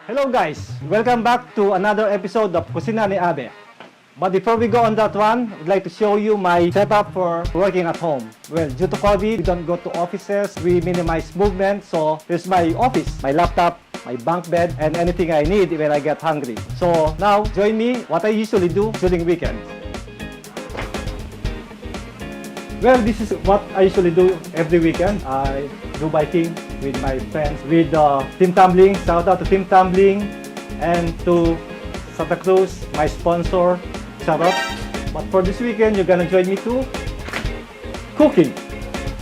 Hello guys, welcome back to another episode of Kusina Ni Abe. But before we go on that one, I'd like to show you my setup for working at home. Well, due to COVID, we don't go to offices, we minimize movement, so here's my office, my laptop, my bunk bed, and anything I need when I get hungry. So now, join me what I usually do during weekends. Well, this is what I usually do every weekend. I do biking with my friends, with Team Tumbling. Shout out to Team Tumbling and to Santa Cruz, my sponsor. Shout out. But for this weekend, you're gonna join me to cooking.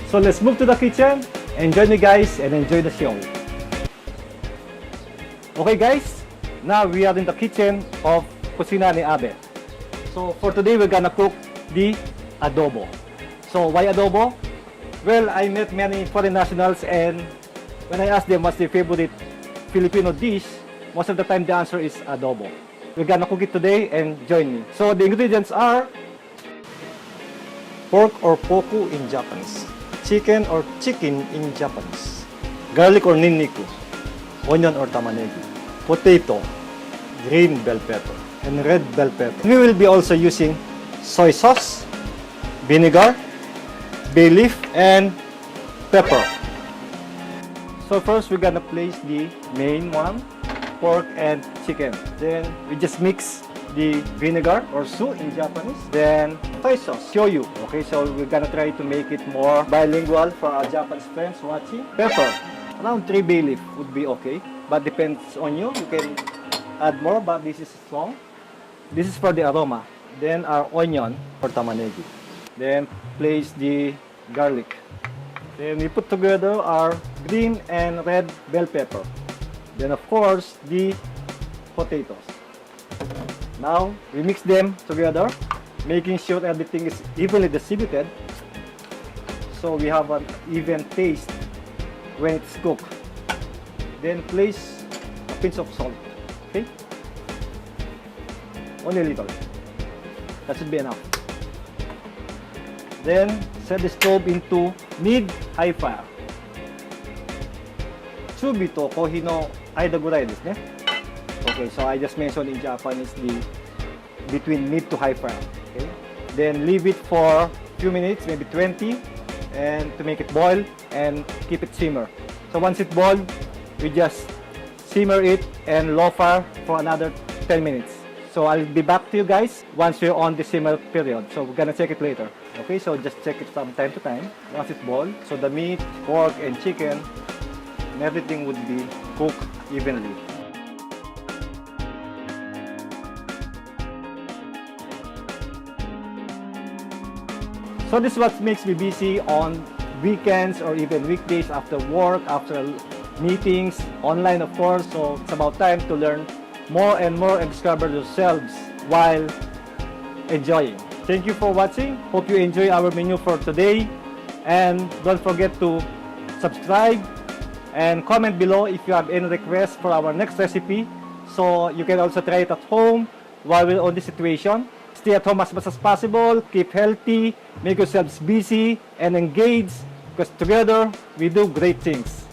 So let's move to the kitchen and join me guys and enjoy the show. Okay guys, now we are in the kitchen of Kusina Ni Abe. So for today, we're gonna cook the adobo. So why adobo? Well, I met many foreign nationals and when I asked them what's their favorite Filipino dish, most of the time the answer is adobo. We're gonna cook it today and join me. So the ingredients are pork or poku in Japanese, chicken or chicken in Japanese, garlic or ninniku, onion or tamanegi, potato, green bell pepper, and red bell pepper. We will be also using soy sauce, vinegar, Bayleaf, and pepper. So first we're gonna place the main one, pork and chicken. Then we just mix the vinegar or su in Japanese. Then soy sauce, shoyu. Okay, so we're gonna try to make it more bilingual for our Japanese friends watching. Pepper, around 3 bay leaf would be okay, but depends on you. You can add more, but this is strong. This is for the aroma. Then our onion or tamanegi. Then place the garlic. Then we put together our green and red bell pepper. Then of course the potatoes. Now we mix them together, making sure everything is evenly distributed so we have an even taste when it's cooked. Then place a pinch of salt. Okay? Only a little. That should be enough. Then set the stove into mid-high fire. Chubi to kohi no aida gurai desu ne. Okay, so I just mentioned in Japanese the between mid to high fire. Okay? Then leave it for a few minutes, maybe 20, and to make it boil and keep it simmer. So once it boiled, we just simmer it and low fire for another 10 minutes. So I'll be back to you guys once we're on the simmer period. So we're gonna check it later. Okay, so just check it from time to time once it's boiled. So the meat, pork, and chicken, and everything would be cooked evenly. So this is what makes me busy on weekends or even weekdays after work, after meetings, online of course. So it's about time to learn more and more and discover yourselves while enjoying. Thank you for watching. Hope you enjoy our menu for today. And don't forget to subscribe and comment below if you have any requests for our next recipe. So you can also try it at home while we're on this situation. Stay at home as much as possible. Keep healthy. Make yourselves busy and engaged because together we do great things.